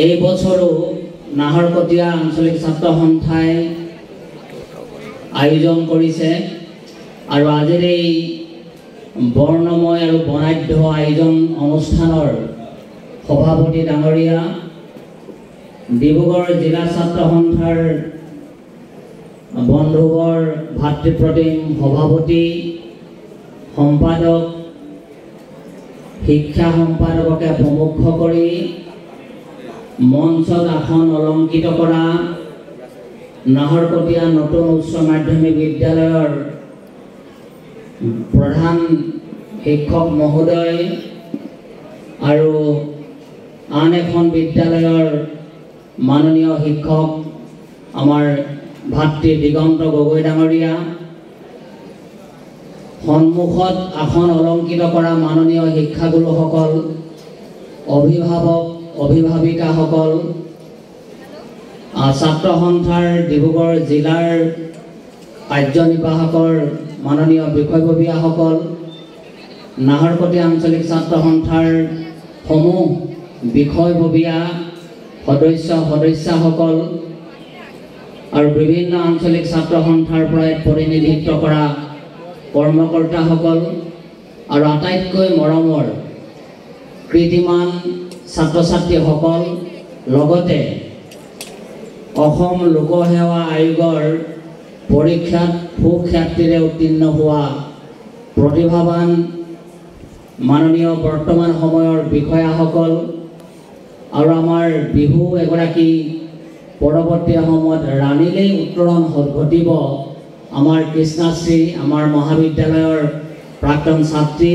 এই বছৰো নাহৰকটীয়া আঞ্চলিক ছাত্ৰ সন্থাই আয়োজন কৰিছে আৰু আজিৰ এই বৰ্ণময় আৰু বৰ্ণাঢ্য আয়োজন অনুষ্ঠানৰ সভাপতি ডাঙৰীয়া ডিব্ৰুগড় জিলা ছাত্ৰ সন্থাৰ বন্ধুবৰ ভাতৃপ্ৰতিম সভাপতি সম্পাদক শিক্ষা সম্পাদককে প্ৰমুখ কৰি মঞ্চত আসন অলংকৃত কৰা নাহৰকটীয়া নতুন উচ্চ মাধ্যমিক বিদ্যালয়ৰ প্ৰধান শিক্ষক মহোদয় আৰু আন এখন বিদ্যালয়ৰ মাননীয় শিক্ষক আমাৰ ভাতৃ দিগন্ত গগৈ ডাঙৰীয়া, সন্মুখত আসন অলংকৃত কৰা মাননীয় শিক্ষাগুৰুসকল, অভিভাৱক অভিভাৱিকাসকল, ছাত্ৰ সন্থাৰ ডিব্ৰুগড় জিলাৰ কাৰ্যনিৰ্বাহকৰ মাননীয় বিষয়ববীয়াসকল, নাহৰকটীয়া আঞ্চলিক ছাত্ৰ সন্থাৰ সমূহ বিষয়ববীয়া সদস্যসকল আৰু বিভিন্ন আঞ্চলিক ছাত্ৰ সন্থাৰ পৰা প্ৰতিনিধিত্ব কৰা কৰ্মকৰ্তাসকল আৰু আটাইতকৈ মৰমৰ কৃতিমান ছাত্ৰ ছাত্ৰীসকল, লগতে অসম লোকসেৱা আয়োগৰ পৰীক্ষাত সুখ্যাতিৰে উত্তীৰ্ণ হোৱা প্ৰতিভাৱান মাননীয় বৰ্তমান সময়ৰ বিষয়াসকল আৰু আমাৰ বিহু এগৰাকী পৰৱৰ্তী সময়ত ৰাণীলেই উত্তৰণ ঘটিব আমাৰ কৃষ্ণাশ্ৰী, আমাৰ মহাবিদ্যালয়ৰ প্ৰাক্তন ছাত্ৰী।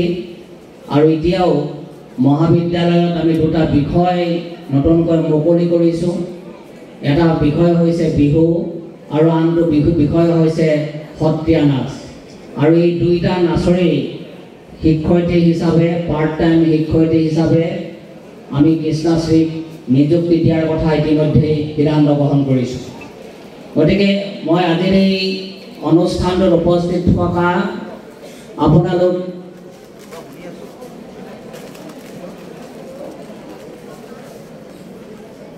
আৰু এতিয়াও মহাবিদ্যালয়ত আমি দুটা বিষয় নতুনকৈ মুকলি কৰিছোঁ। এটা বিষয় হৈছে বিহু আৰু আনটো বিষয় হৈছে সত্ৰীয়া নাচ। আৰু এই দুইটা নাচৰেই শিক্ষয়িত্ৰী হিচাপে, পাৰ্ট টাইম শিক্ষয়িত্ৰী হিচাপে আমি কৃষ্ণাশ্ৰীক নিযুক্তি দিয়াৰ কথা ইতিমধ্যেই সিদ্ধান্ত গ্ৰহণ কৰিছোঁ। গতিকে মই আজিৰ এই অনুষ্ঠানটোত উপস্থিত থকা আপোনালোক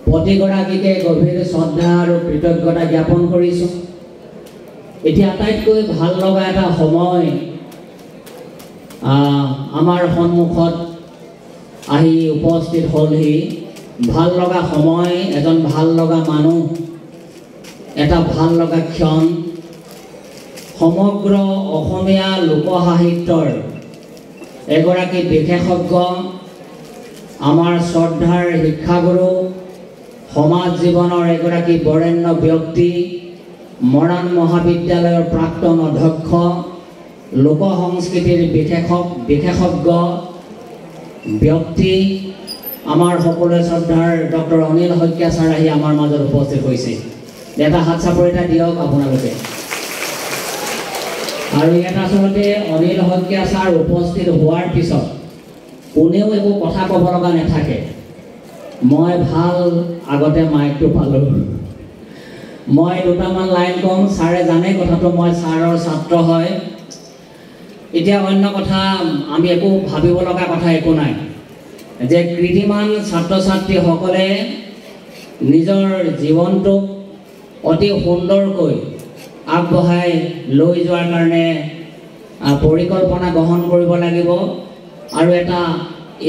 প্ৰতিগৰাকীকে গভীৰ শ্ৰদ্ধা আৰু কৃতজ্ঞতা জ্ঞাপন কৰিছোঁ। এতিয়া আটাইতকৈ ভাল লগা এটা সময় আমাৰ সন্মুখত আহি উপস্থিত হ'লহি। ভাল লগা সময়, এজন ভাল লগা মানুহ, এটা ভাল লগা ক্ষণ। সমগ্ৰ অসমীয়া লোকসাহিত্যৰ এগৰাকী বিশেষজ্ঞ, আমাৰ শ্ৰদ্ধাৰ শিক্ষাগুৰু, সমাজ জীৱনৰ এগৰাকী বৰেণ্য ব্যক্তি, মৰাণ মহাবিদ্যালয়ৰ প্ৰাক্তন অধ্যক্ষ, লোক সংস্কৃতিৰ বিশেষজ্ঞ ব্যক্তি, আমাৰ সকলোৰে শ্ৰদ্ধাৰ ডক্টৰ অনিল শইকীয়া ছাৰ আহি আমাৰ মাজত উপস্থিত হৈছে। এটা হাত চাপৰি এটা দিয়ক আপোনালোকে। আৰু ইয়াত আচলতে অনিল শইকীয়া ছাৰ উপস্থিত হোৱাৰ পিছত কোনেও একো কথা ক'ব লগা নাথাকে। মই ভাল আগতে মাইকটো পালোঁ, মই দুটামান লাইন ক'ম। ছাৰে জানে কথাটো, মই ছাৰৰ ছাত্ৰ হয়। এতিয়া অন্য কথা আমি একো ভাবিব লগা কথা একো নাই যে কৃতিমান ছাত্ৰ ছাত্ৰীসকলে নিজৰ জীৱনটোক অতি সুন্দৰকৈ আগবঢ়াই লৈ যোৱাৰ কাৰণে পৰিকল্পনা গ্ৰহণ কৰিব লাগিব আৰু এটা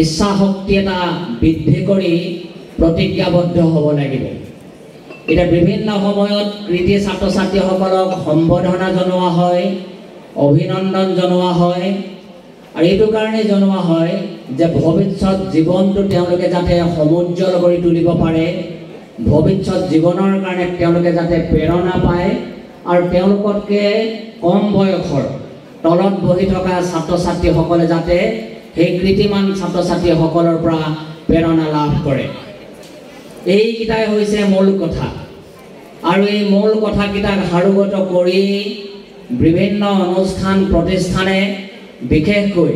ইচ্ছা শক্তি এটা বৃদ্ধি কৰি প্ৰতিজ্ঞাবদ্ধ হ'ব লাগিব। এতিয়া বিভিন্ন সময়ত কৃতি ছাত্ৰ ছাত্ৰীসকলক সম্বৰ্ধনা জনোৱা হয়, অভিনন্দন জনোৱা হয়। আৰু এইটো কাৰণে জনোৱা হয় যে ভৱিষ্যত জীৱনটো তেওঁলোকে যাতে সমুজ্জ্বল কৰি তুলিব পাৰে, ভৱিষ্যত জীৱনৰ কাৰণে তেওঁলোকে যাতে প্ৰেৰণা পায় আৰু তেওঁলোকতকৈ কম বয়সৰ তলত বহি থকা ছাত্ৰ ছাত্ৰীসকলে যাতে সেই কৃতিমান ছাত্ৰ ছাত্ৰীসকলৰ পৰা প্ৰেৰণা লাভ কৰে। এইকেইটাই হৈছে মূল কথা। আৰু এই মূল কথাকেইটাক সাৰোগত কৰি বিভিন্ন অনুষ্ঠান প্ৰতিষ্ঠানে, বিশেষকৈ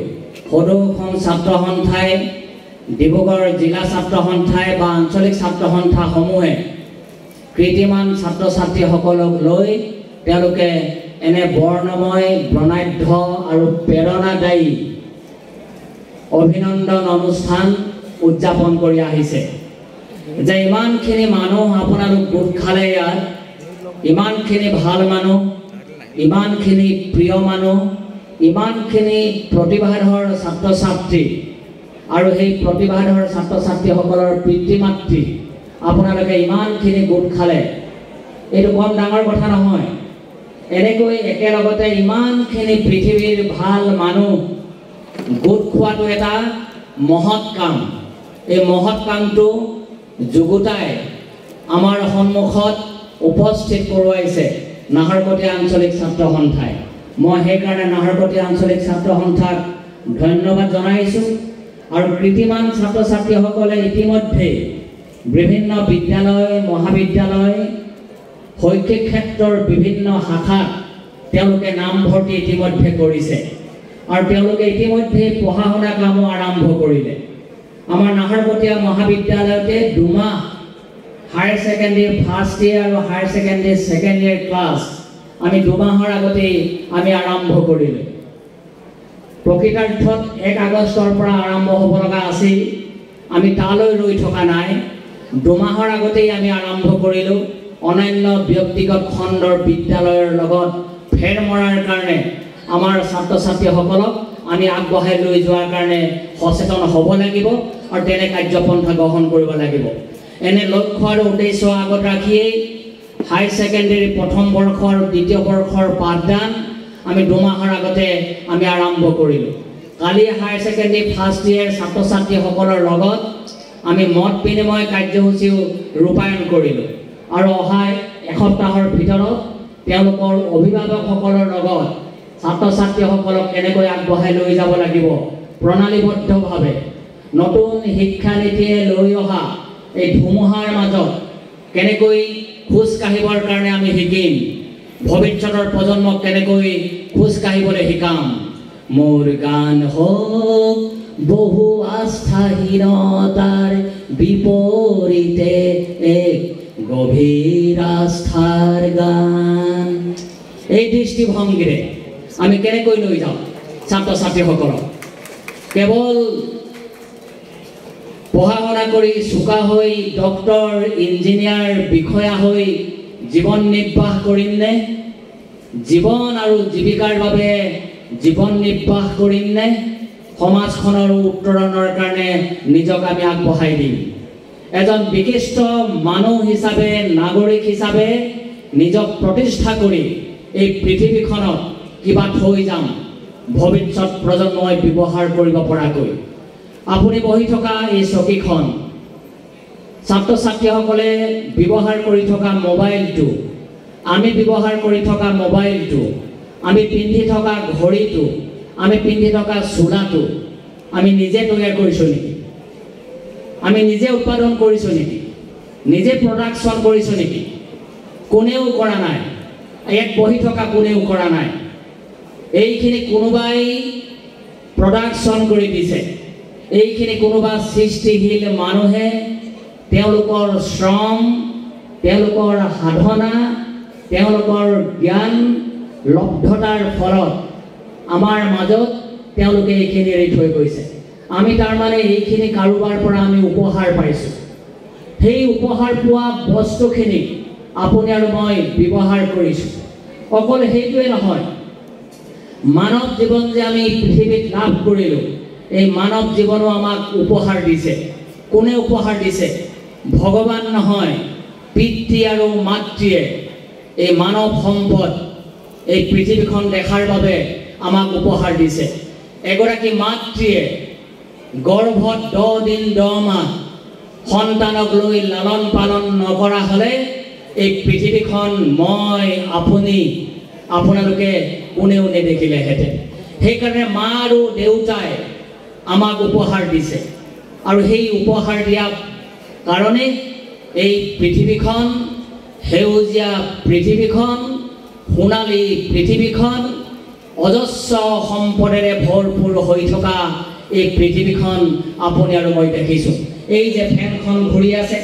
সদৌ ছাত্ৰ সন্থাই, ডিব্ৰুগড় জিলা ছাত্ৰ সন্থাই বা আঞ্চলিক ছাত্ৰ সন্থাসমূহে কৃতিমান ছাত্ৰ ছাত্ৰীসকলক লৈ তেওঁলোকে এনে বৰ্ণময়, বৰ্ণাঢ্য আৰু প্ৰেৰণাদায়ী অভিনন্দন অনুষ্ঠান উদযাপন কৰি আহিছে। যে ইমানখিনি মানুহ আপোনালোক গোট খালে ইয়াত, ইমানখিনি ভাল মানুহ, ইমানখিনি প্ৰিয় মানুহ, ইমানখিনি প্ৰতিভাধৰ ছাত্ৰ ছাত্ৰী আৰু সেই প্ৰতিভাধৰ ছাত্ৰ ছাত্ৰীসকলৰ পিতৃ মাতৃ আপোনালোকে ইমানখিনি গোট খালে, এইটো কম ডাঙৰ কথা নহয়। এনেকৈ একেলগতে ইমানখিনি পৃথিৱীৰ ভাল মানুহ গোট খোৱাটো এটা মহৎ কাম। এই মহৎ কামটো যুগুতাই আমাৰ সন্মুখত উপস্থিত কৰোৱাইছে নাহৰকটীয়া আঞ্চলিক ছাত্ৰ সন্থাই। মই সেইকাৰণে নাহৰকটীয়া আঞ্চলিক ছাত্ৰ সন্থাক ধন্যবাদ জনাইছোঁ। আৰু কৃতিমান ছাত্ৰ ছাত্ৰীসকলে ইতিমধ্যে বিভিন্ন বিদ্যালয় মহাবিদ্যালয় শৈক্ষিক ক্ষেত্ৰৰ বিভিন্ন শাখাত তেওঁলোকে নামভৰ্তি ইতিমধ্যে কৰিছে আৰু তেওঁলোকে ইতিমধ্যে পঢ়া শুনা কামো আৰম্ভ কৰিলে। আমাৰ নাহৰকটীয়া মহাবিদ্যালয়তে 2 মাহ হায়াৰ ছেকেণ্ডেৰী ফাৰ্ষ্ট ইয়েৰ আৰু higher secondary second year class আমি 2 মাহৰ আগতেই আমি আৰম্ভ কৰিলোঁ। প্ৰকৃতাৰ্থত 1 আগষ্টৰ পৰা আৰম্ভ হ'ব লগা আছিল, আমি তালৈ ৰৈ থকা নাই। 2 মাহৰ আগতেই আমি আৰম্ভ কৰিলোঁ। অন্যান্য ব্যক্তিগত খণ্ডৰ বিদ্যালয়ৰ লগত ফেৰ মৰাৰ কাৰণে আমাৰ ছাত্ৰ ছাত্ৰীসকলক আমি আগবঢ়াই লৈ যোৱাৰ কাৰণে সচেতন হ'ব লাগিব আৰু তেনে কাৰ্যপন্থা গ্ৰহণ কৰিব লাগিব। এনে লক্ষ্য আৰু উদ্দেশ্য আগত ৰাখিয়েই হায়াৰ ছেকেণ্ডেৰী প্ৰথম বৰ্ষ আৰু দ্বিতীয় বৰ্ষৰ পাঠদান আমি 2 মাহৰ আগতে আমি আৰম্ভ কৰিলোঁ। কালি হায়াৰ ছেকেণ্ডেৰী ফাৰ্ষ্ট ইয়েৰ ছাত্ৰ ছাত্ৰীসকলৰ লগত আমি মত বিনিময় কাৰ্যসূচীও ৰূপায়ণ কৰিলোঁ আৰু অহা এসপ্তাহৰ ভিতৰত তেওঁলোকৰ অভিভাৱকসকলৰ লগত ছাত্ৰ ছাত্ৰীসকলক কেনেকৈ আগবঢ়াই লৈ যাব লাগিব প্ৰণালীবদ্ধভাৱে নতুন শিক্ষানীতিয়ে লৈ অহা এই ধুমুহাৰ মাজত কেনেকৈ খোজ কাঢ়িবৰ কাৰণে আমি শিকিম, ভৱিষ্যতৰ প্ৰজন্মক কেনেকৈ খোজ কাঢ়িবলৈ শিকাম। মোৰ গান হওক বহু আস্থাহীনতাৰ বিপৰীতে এক গভীৰ আস্থাৰ গান। এই দৃষ্টিভংগীৰে আমি কেনেকৈ লৈ যাওঁ ছাত্ৰ ছাত্ৰীসকলক। কেৱল পঢ়া শুনা কৰি চোকা হৈ ডক্টৰ ইঞ্জিনিয়াৰ বিষয়া হৈ জীৱন নিৰ্বাহ কৰিম নে, জীৱন আৰু জীৱিকাৰ বাবে জীৱন নিৰ্বাহ কৰিম নে, সমাজখনৰ উত্তৰণৰ কাৰণে নিজক আমি আগবঢ়াই দিম। এজন বিশিষ্ট মানুহ হিচাপে নাগৰিক হিচাপে নিজক প্ৰতিষ্ঠা কৰি এই পৃথিৱীখনত কিবা থৈ যাম ভৱিষ্যত প্ৰজন্মই ব্যৱহাৰ কৰিব পৰাকৈ। আপুনি বহি থকা এই চকীখন, ছাত্ৰ ছাত্ৰীসকলে ব্যৱহাৰ কৰি থকা মোবাইলটো, আমি ব্যৱহাৰ কৰি থকা মোবাইলটো, আমি পিন্ধি থকা ঘড়ীটো, আমি পিন্ধি থকা চোলাটো আমি নিজে তৈয়াৰ কৰিছোঁ নেকি? আমি নিজে উৎপাদন কৰিছোঁ নেকি? নিজে প্ৰডাকশ্যন কৰিছোঁ নেকি? কোনেও কৰা নাই। ইয়াত বহি থকা কোনেও কৰা নাই। এইখিনি কোনোবাই প্ৰডাকশ্যন কৰি দিছে। এইখিনি কোনোবা সৃষ্টিশীল মানুহে তেওঁলোকৰ শ্ৰম, তেওঁলোকৰ সাধনা, তেওঁলোকৰ জ্ঞান লব্ধতাৰ ফলত আমাৰ মাজত তেওঁলোকে এইখিনি এৰি থৈ গৈছে। আমি তাৰমানে এইখিনি কাৰোবাৰ পৰা আমি উপহাৰ পাইছোঁ। সেই উপহাৰ পোৱা বস্তুখিনি আপুনি আৰু মই ব্যৱহাৰ কৰিছোঁ। অকল সেইটোৱে নহয়, মানৱ জীৱন যে আমি পৃথিৱীত লাভ কৰিলোঁ, এই মানৱ জীৱনো আমাক উপহাৰ দিছে। কোনে উপহাৰ দিছে? ভগৱান নহয়, পিতৃ আৰু মাতৃয়ে এই মানৱ সম্পদ এই পৃথিৱীখন দেখাৰ বাবে আমাক উপহাৰ দিছে। এগৰাকী মাতৃয়ে গৰ্ভত 10 দিন 10 মাহ সন্তানক লৈ লালন পালন নকৰা হ'লে এই পৃথিৱীখন মই আপুনি আপোনালোকে কোনেও নেদেখিলেহেঁতেন। সেইকাৰণে মা আৰু দেউতাই আমাক উপহাৰ দিছে আৰু সেই উপহাৰ দিয়া কাৰণে এই পৃথিৱীখন, সেউজীয়া পৃথিৱীখন, সোণালী পৃথিৱীখন, অজস্ৰ সম্পদেৰে ভৰপূৰ হৈ থকা এই পৃথিৱীখন আপুনি আৰু মই দেখিছোঁ। এই যে ফেনখন ঘূৰি আছে,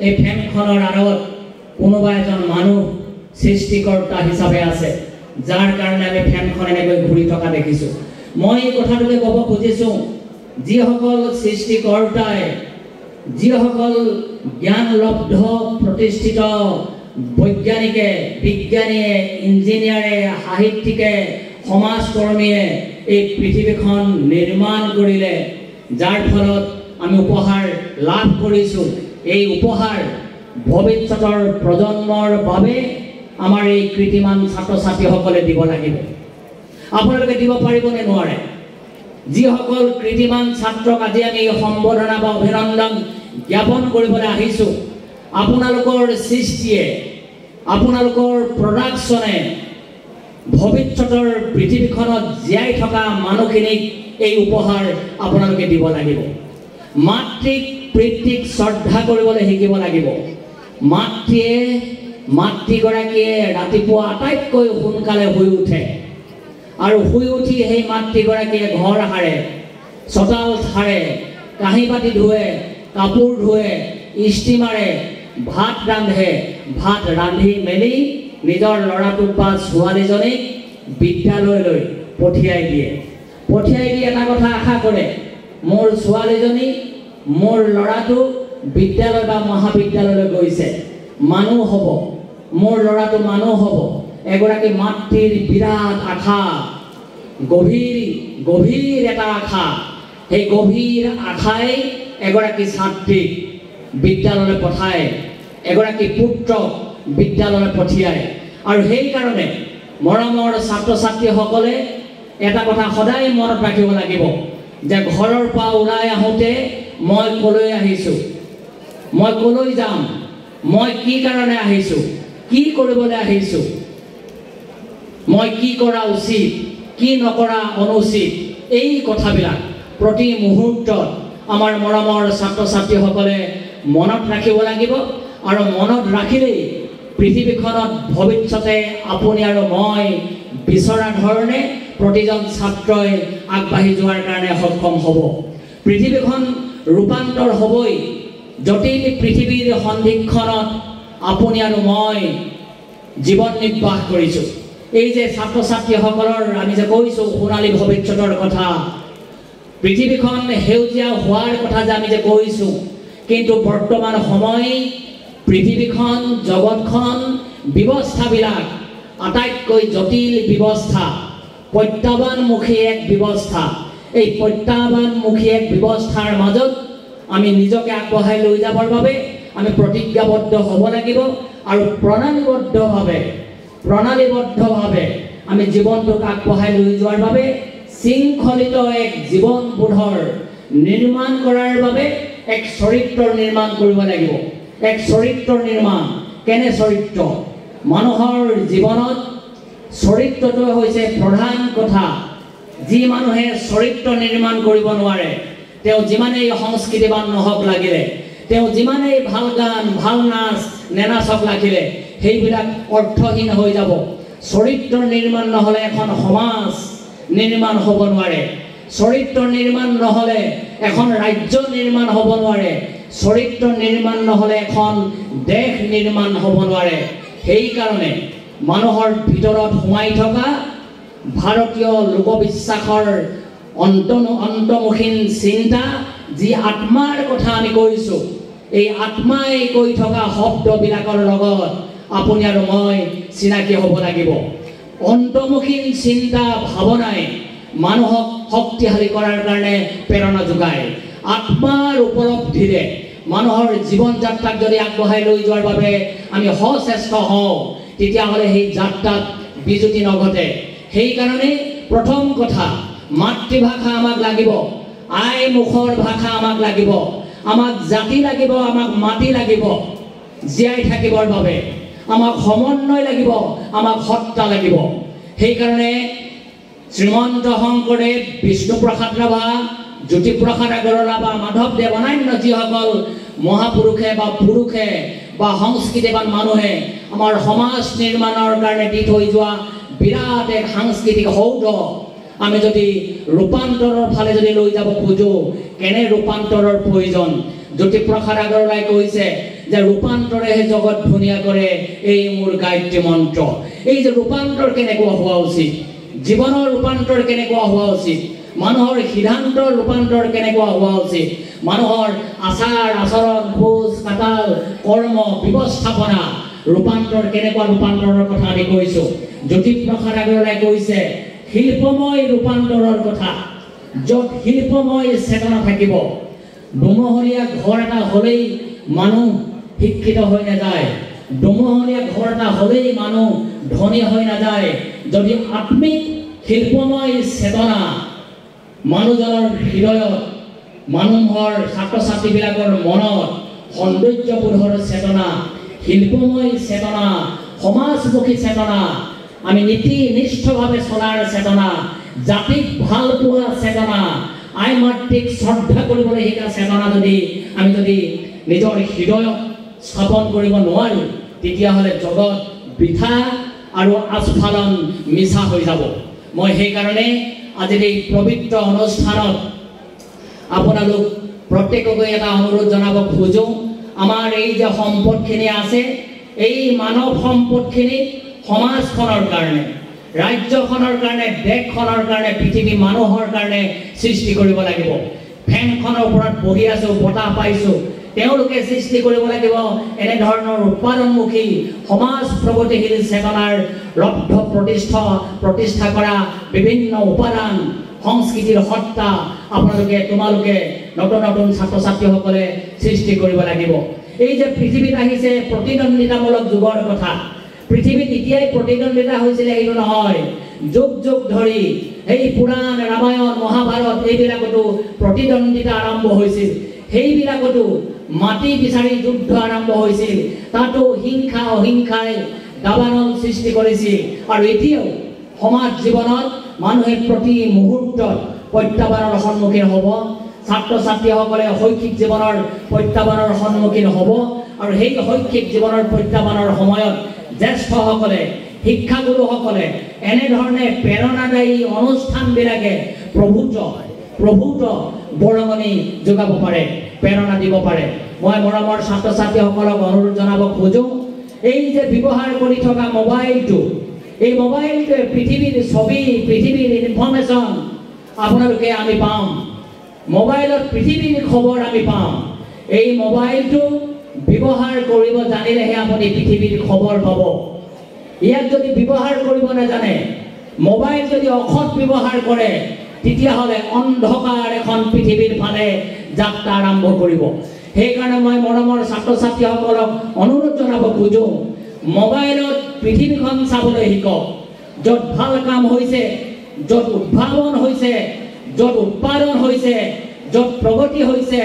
এই ফেনখনৰ আঁৰত কোনোবা এজন মানুহ সৃষ্টিকৰ্তা হিচাপে আছে, যাৰ কাৰণে আমি ফেনখন এনেকৈ ঘূৰি থকা দেখিছোঁ। মই এই কথাটোকে ক'ব খুজিছোঁ, যিসকল সৃষ্টিকৰ্তাই যিসকল জ্ঞানলব্ধ প্ৰতিষ্ঠিত বৈজ্ঞানিকে, বিজ্ঞানীয়ে, ইঞ্জিনিয়াৰে, সাহিত্যিকে, সমাজকৰ্মীয়ে এই পৃথিৱীখন নিৰ্মাণ কৰিলে, যাৰ ফলত আমি উপহাৰ লাভ কৰিছোঁ। এই উপহাৰ ভৱিষ্যতৰ প্ৰজন্মৰ বাবে আমাৰ এই কৃতিমান ছাত্ৰ ছাত্ৰীসকলে দিব লাগিব। আপোনালোকে দিব পাৰিবনে নোৱাৰে? যিসকল কৃতিমান ছাত্ৰক আজি আমি সম্বৰ্ধনা বা অভিনন্দন জ্ঞাপন কৰিবলৈ আহিছোঁ, আপোনালোকৰ সৃষ্টিয়ে, আপোনালোকৰ প্ৰডাকশ্যনে ভৱিষ্যতৰ পৃথিৱীখনত জীয়াই থকা মানুহখিনিক এই উপহাৰ আপোনালোকে দিব লাগিব। মাতৃক পিতৃক শ্ৰদ্ধা কৰিবলৈ শিকিব লাগিব। মাতৃগৰাকীয়ে ৰাতিপুৱা আটাইতকৈ সোনকালে শুই উঠে আৰু শুই উঠি সেই মাতৃগৰাকীয়ে ঘৰ সাৰে, চোতাল সাৰে, কাঁহী বাতি ধুৱে, কাপোৰ ধুৱে, ইস্ত্ৰি মাৰে, ভাত ৰান্ধে, ভাত ৰান্ধি মেলি নিজৰ ল'ৰাটোক বা ছোৱালীজনীক বিদ্যালয়লৈ পঠিয়াই দিয়ে। পঠিয়াই দি এটা কথা আশা কৰে, মোৰ ছোৱালীজনী, মোৰ ল'ৰাটো বিদ্যালয় বা মহাবিদ্যালয়লৈ গৈছে, মানুহ হ'ব, মোৰ ল'ৰাটো মানুহ হ'ব। এগৰাকী মাতৃৰ বিৰাট আশা, গভীৰ এটা আশা। সেই গভীৰ আশাই এগৰাকী ছাত্ৰীক বিদ্যালয়লৈ পঠায়, এগৰাকী পুত্ৰক বিদ্যালয়লৈ পঠিয়ায়। আৰু সেইকাৰণে মৰমৰ ছাত্ৰ ছাত্ৰীসকলে এটা কথা সদায় মনত ৰাখিব লাগিব যে ঘৰৰ পৰা ওলাই আহোঁতে মই কলৈ আহিছোঁ, মই কলৈ যাম, মই কি কাৰণে আহিছোঁ, কি কৰিবলৈ আহিছোঁ, মই কি কৰা উচিত, কি নকৰা অনুচিত, এই কথাবিলাক প্ৰতি মুহূৰ্তত আমাৰ মৰমৰ ছাত্ৰ ছাত্ৰীসকলে মনত ৰাখিব লাগিব। আৰু মনত ৰাখিলেই পৃথিৱীখনত ভৱিষ্যতে আপুনি আৰু মই বিচৰা ধৰণে প্ৰতিজন ছাত্ৰই আগবাঢ়ি যোৱাৰ কাৰণে সক্ষম হ'ব। পৃথিৱীখন ৰূপান্তৰ হ'বই। জটিল পৃথিৱীৰ সন্ধিক্ষণত আপুনি আৰু মই জীৱন নিৰ্বাহ কৰিছোঁ। এই যে ছাত্ৰ ছাত্ৰীসকলৰ আমি যে কৈছোঁ সোণালী ভৱিষ্যতৰ কথা, পৃথিৱীখন সেউজীয়া হোৱাৰ কথা যে আমি যে কৈছোঁ, কিন্তু বৰ্তমান সময় পৃথিৱীখন, জগতখন, ব্যৱস্থাবিলাক আটাইতকৈ জটিল ব্যৱস্থা, প্ৰত্যাহ্বানমুখী এক ব্যৱস্থা। এই প্ৰত্যাহ্বানমুখী এক ব্যৱস্থাৰ মাজত আমি নিজকে আগবঢ়াই লৈ যাবৰ বাবে আমি প্ৰতিজ্ঞাবদ্ধ হ'ব লাগিব আৰু প্ৰণালীবদ্ধভাৱে আমি জীৱনটোক আগবঢ়াই লৈ যোৱাৰ বাবে শৃংখলিত এক জীৱনবোধৰ নিৰ্মাণ কৰাৰ বাবে এক চৰিত্ৰৰ নিৰ্মাণ কৰিব লাগিব। এক চৰিত্ৰৰ নিৰ্মাণ। কেনে চৰিত্ৰ? মানুহৰ জীৱনত চৰিত্ৰটো হৈছে প্ৰধান কথা। যি মানুহে চৰিত্ৰ নিৰ্মাণ কৰিব নোৱাৰে, তেওঁ যিমানেই সংস্কৃতিবান নহওক লাগিলে, তেওঁ যিমানেই ভাল গান, ভাল নাচ নেনাচক লাগিলে, সেইবিলাক অৰ্থহীন হৈ যাব। চৰিত্ৰ নিৰ্মাণ নহ'লে এখন সমাজ নিৰ্মাণ হ'ব নোৱাৰে। চৰিত্ৰ নিৰ্মাণ নহ'লে এখন ৰাজ্য নিৰ্মাণ হ'ব নোৱাৰে। চৰিত্ৰ নিৰ্মাণ নহ'লে এখন দেশ নিৰ্মাণ হ'ব নোৱাৰে। সেইকাৰণে মানুহৰ ভিতৰত সোমাই থকা ভাৰতীয় লোকবিশ্বাসৰ অন্তৰ্মুখীন চিন্তা, যি আত্মাৰ কথা আমি কৈছোঁ, এই আত্মাই কৈ থকা শব্দবিলাকৰ লগত আপুনি আৰু মই চিনাকি হ'ব লাগিব। অন্তৰ্মুখীন চিন্তা ভাৱনাই মানুহক শক্তিশালী কৰাৰ কাৰণে প্ৰেৰণা যোগায়। আত্মাৰ উপলব্ধিৰে মানুহৰ জীৱন যাত্ৰাক যদি আগবঢ়াই লৈ যোৱাৰ বাবে আমি সচেষ্ট হওঁ, তেতিয়াহ'লে সেই যাত্ৰাত বিজুতি নঘটে। সেইকাৰণে প্ৰথম কথা, মাতৃভাষা আমাক লাগিব, আই মুখৰ ভাষা আমাক লাগিব, আমাক জাতি লাগিব, আমাক মাটি লাগিব জীয়াই থাকিবৰ বাবে, আমাক সমন্বয় লাগিব, আমাক সত্তা লাগিব। সেইকাৰণে শ্ৰীমন্ত শংকৰদেৱ, বিষ্ণুপ্ৰসাদ ৰাভা, জ্যোতিপ্ৰসাদ আগৰৱালা বা মাধৱদেৱ, অন্যান্য যিসকল মহাপুৰুষে বা পুৰুষে বা সংস্কৃতিবান মানুহে আমাৰ সমাজ নিৰ্মাণৰ কাৰণে দি থৈ যোৱা বিৰাট এক সাংস্কৃতিক সৌধ, আমি যদি ৰূপান্তৰৰ ফালে যদি লৈ যাব খোজোঁ, কেনে ৰূপান্তৰৰ প্ৰয়োজন? জ্যোতিপ্ৰসাদ আগৰৱালাই কৈছে যে ৰূপান্তৰেহে জগত ধুনীয়া কৰে, এই মোৰ গায়ত্ৰী মন্ত্ৰ। এই যে ৰূপান্তৰ কেনেকুৱা হোৱা উচিত, জীৱনৰ ৰূপান্তৰ কেনেকুৱা হোৱা উচিত, মানুহৰ সিদ্ধান্তৰ ৰূপান্তৰ কেনেকুৱা হোৱা উচিত, মানুহৰ আচাৰ আচৰণ খোজ কাটাল কৰ্ম ব্যৱস্থাপনা ৰূপান্তৰ কেনেকুৱা ৰূপান্তৰৰ কথা আমি কৈছোঁ। জ্যোতিপ্ৰসাদ আগৰৱালাই কৈছে শিল্পময় ৰূপান্তৰৰ কথা, য'ত শিল্পময় চেতনা থাকিব। দুমহলীয়া ঘৰ এটা হ'লেই মানুহ শিক্ষিত হৈ নাযায়, দুমহলীয়া ঘৰ এটা হ'লেই মানুহ ধনী হৈ নাযায়। যদি আত্মিক শিল্পময় চেতনা মানুহজনৰ হৃদয়ত, মানুহৰ ছাত্ৰ ছাত্ৰীবিলাকৰ মনত সৌন্দৰ্যবোধৰ চেতনা, শিল্পময় চেতনা, সমাজমুখী চেতনা, আমি নীতি নিষ্ঠভাৱে চলাৰ চেতনা, জাতিক ভাল পোৱা চেতনা, আই মাতৃক শ্ৰদ্ধা কৰিবলৈ শিকা চেতনা আমি যদি নিজৰ হৃদয়ত স্থাপন কৰিব নোৱাৰোঁ, তেতিয়াহ'লে জগত বৃথা আৰু আস্ফালন মিছা হৈ যাব। মই সেইকাৰণে আজিৰ এই পবিত্ৰ অনুষ্ঠানত আপোনালোক প্ৰত্যেককে এটা অনুৰোধ জনাব খোজোঁ, আমাৰ এই যে সম্পদখিনি আছে, এই মানৱ সম্পদখিনি সমাজখনৰ কাৰণে, ৰাজ্যখনৰ কাৰণে, দেশখনৰ কাৰণে, পৃথিৱী মানুহৰ কাৰণে সৃষ্টি কৰিব লাগিব। ফেনখনৰ ওপৰত বহি আছোঁ, বতাহ পাইছোঁ, তেওঁলোকে সৃষ্টি কৰিব লাগিব এনেধৰণৰ উৎপাদনমুখী সমাজ প্ৰগতিশীল চেতনাৰ লব্ধ প্ৰতিষ্ঠা কৰা বিভিন্ন উপাদান, সংস্কৃতিৰ সত্তা তোমালোকে নতুন নতুন ছাত্ৰ ছাত্ৰীসকলে সৃষ্টি কৰিব লাগিব। এই যে পৃথিৱীত আহিছে প্ৰতিদ্বন্দ্বিতামূলক যুগৰ কথা, পৃথিৱীত এতিয়াই প্ৰতিদ্বন্দ্বিতা হৈছিলে এইটো নহয়, যুগ যুগ ধৰি এই পুৰাণ ৰামায়ণ মহাভাৰত এইবিলাকতো প্ৰতিদ্বন্দ্বিতা আৰম্ভ হৈছিল, সেইবিলাকতো মাটি বিচাৰি যুদ্ধ আৰম্ভ হৈছিল, তাতো হিংসা অহিংসাই দাবানল সৃষ্টি কৰিছিল। আৰু এতিয়াও সমাজ জীৱনত মানুহে প্ৰতি মুহূৰ্তত প্ৰত্যাহ্বানৰ সন্মুখীন হ'ব, ছাত্ৰ ছাত্ৰীসকলে শৈক্ষিক জীৱনৰ প্ৰত্যাহ্বানৰ সন্মুখীন হ'ব। আৰু সেই শৈক্ষিক জীৱনৰ প্ৰত্যাহ্বানৰ সময়ত জ্যেষ্ঠসকলে, শিক্ষাগুৰুসকলে এনেধৰণে প্ৰেৰণাদায়ী অনুষ্ঠানবিলাকে প্ৰভূত বৰঙণি যোগাব পাৰে, প্ৰেৰণা দিব পাৰে। মই মৰমৰ ছাত্ৰ ছাত্ৰীসকলক অনুৰোধ জনাব খোজোঁ, এই যে ব্যৱহাৰ কৰি থকা মোবাইলটো, এই মোবাইলটোৱে পৃথিৱীৰ ছবি, পৃথিৱীৰ ইনফৰ্মেশ্যন আপোনালোকে আমি পাম, মোবাইলত পৃথিৱীৰ খবৰ আমি পাম। এই মোবাইলটো ব্যৱহাৰ কৰিব জানিলেহে আপুনি পৃথিৱীৰ খবৰ পাব। ইয়াক যদি ব্যৱহাৰ কৰিব নাজানে, মোবাইল যদি অসৎ ব্যৱহাৰ কৰে, তেতিয়াহ'লে অন্ধকাৰ এখন পৃথিৱীৰ ফালে যাত্ৰা আৰম্ভ কৰিব। সেইকাৰণে মই মৰমৰ ছাত্ৰ ছাত্ৰীসকলক অনুৰোধ জনাব খোজোঁ, মোবাইলত পৃথিৱীখন চাবলৈ শিকক। য'ত ভাল কাম হৈছে, য'ত উদ্ভাৱন হৈছে, য'ত উৎপাদন হৈছে, য'ত প্ৰগতি হৈছে,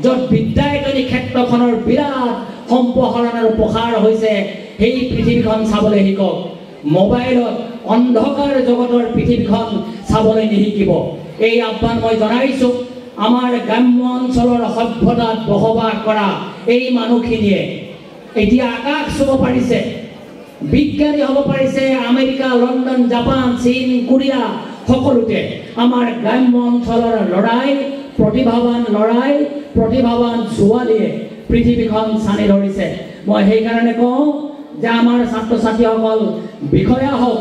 য'ত বিদ্যায়তনী ক্ষেত্ৰখনৰ বিৰাট সম্প্ৰসাৰণ আৰু প্ৰসাৰ হৈছে, সেই পৃথিৱীখন চাবলৈ শিকক। মোবাইলত অন্ধকাৰ জগতৰ পৃথিৱীখন চাবলৈ নিশিকিব। এই আহ্বান মই জনাইছোঁ আমাৰ গ্ৰাম্য অঞ্চলৰ সভ্যতাত বসবাস কৰা এই মানুহখিনিয়ে এতিয়া আকাশ চুব পাৰিছে, বিজ্ঞানী হ'ব পাৰিছে, আমেৰিকা, লণ্ডন, জাপান, চীন, কোৰিয়া সকলোতে। আমাৰ গ্ৰাম্য অঞ্চলৰ ল'ৰাই, প্ৰতিভাৱান ল'ৰাই, প্ৰতিভাৱান ছোৱালীয়ে পৃথিৱীখন চানি ধৰিছে। মই সেইকাৰণে কওঁ যে আমাৰ ছাত্ৰ ছাত্ৰীসকল বিষয়া হওক,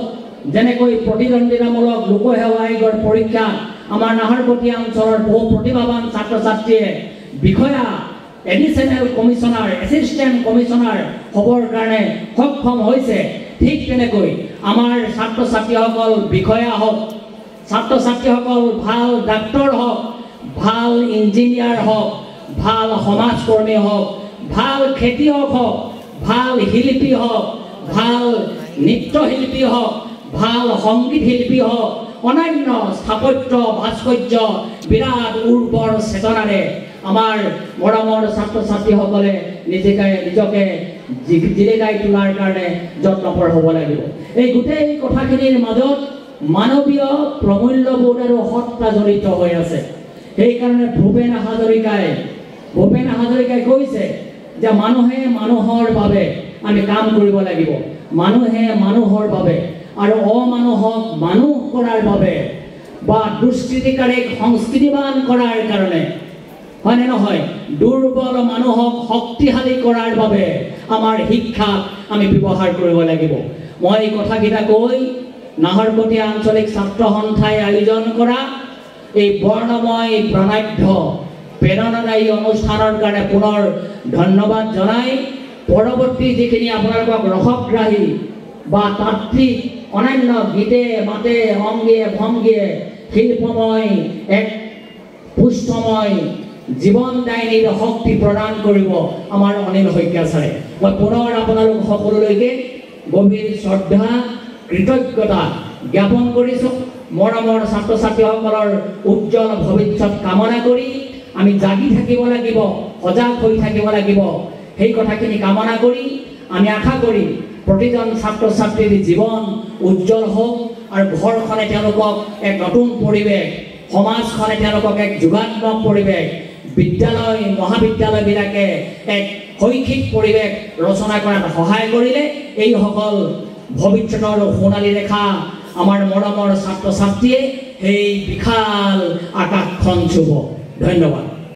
যেনেকৈ প্ৰতিদ্বন্দ্বিতামূলক লোকসেৱা আয়োগৰ পৰীক্ষা আমাৰ নাহৰকটীয়া অঞ্চলৰ বহু প্ৰতিভাৱান ছাত্ৰ ছাত্ৰীয়ে বিষয়া, এডিশ্যনেল কমিশ্যনাৰ, এছিষ্টেণ্ট কমিশ্যনাৰ হ'বৰ কাৰণে সক্ষম হৈছে, ঠিক তেনেকৈ আমাৰ ছাত্ৰ ছাত্ৰীসকল বিষয়া হওক, ছাত্ৰ ছাত্ৰীসকল ভাল ডাক্তৰ হওক, ভাল ইঞ্জিনিয়াৰ হওক, ভাল সমাজকৰ্মী হওক, ভাল খেতিয়ক হওক, ভাল শিল্পী হওক, ভাল নৃত্যশিল্পী হওক, ভাল সংগীত শিল্পী হওক, অন্যান্য স্থাপত্য ভাস্কৰ্য বিৰাট উৰ্বৰ চেতনাৰে আমাৰ মৰমৰ ছাত্ৰ ছাত্ৰীসকলে নিজকে জিলিকাই তোলাৰ কাৰণে যত্নপৰ হ'ব লাগিব। এই গোটেই কথাখিনিৰ মাজত মানৱীয় প্ৰমূল্যবোধ আৰু সত্তা জড়িত হৈ আছে। সেইকাৰণে ভূপেন হাজৰিকাই কৈছে যে মানুহে মানুহৰ বাবে আমি কাম কৰিব লাগিব, মানুহে মানুহৰ বাবে আৰু অমানুহক মানুহ কৰাৰ বাবে বা দুষ্কৃতিকাৰীক সংস্কৃতিবান কৰাৰ কাৰণে, হয়নে নহয়, দুৰ্বল মানুহক শক্তিশালী কৰাৰ বাবে আমাৰ শিক্ষাক আমি ব্যৱহাৰ কৰিব লাগিব। মই এই কথাকেইটা কৈ নাহৰকটীয়া আঞ্চলিক ছাত্ৰ সন্থাই আয়োজন কৰা এই বৰ্ণময় প্ৰণাঢ্য প্ৰেৰণাদায়ী অনুষ্ঠানৰ কাৰণে পুনৰ ধন্যবাদ জনাই পৰৱৰ্তী যিখিনি আপোনালোকক ৰসগ্ৰাহী বা তাত্ত্বিক অন্যান্য গীতে মাতে অংগীয়ে ভংগীয়ে শিল্পময় এক পুষ্পময় জীৱনদায়িনীৰ শক্তি প্ৰদান কৰিব আমাৰ অনিল শইকীয়া ছাৰে। মই পুনৰ আপোনালোক সকলোলৈকে গভীৰ শ্ৰদ্ধা কৃতজ্ঞতা জ্ঞাপন কৰিছোঁ। মৰমৰ ছাত্ৰ ছাত্ৰীসকলৰ উজ্জ্বল ভৱিষ্যত কামনা কৰি আমি জাগি থাকিব লাগিব, সজাগ হৈ থাকিব লাগিব, সেই কথাখিনি কামনা কৰি আমি আশা কৰি প্ৰতিজন ছাত্ৰ ছাত্ৰীৰ জীৱন উজ্জ্বল হওক আৰু ঘৰখনে তেওঁলোকক এক নতুন পৰিৱেশ, সমাজখনে তেওঁলোকক এক যোগাত্মক পৰিৱেশ, বিদ্যালয় মহাবিদ্যালয়বিলাকে এক শৈক্ষিক পৰিৱেশ ৰচনা কৰাত সহায় কৰিলে এইসকল ভৱিষ্যতৰ সোণালী ৰেখা আমাৰ মৰমৰ ছাত্ৰ ছাত্ৰীয়ে সেই বিশাল আকাশখন চুব। ধন্যবাদ।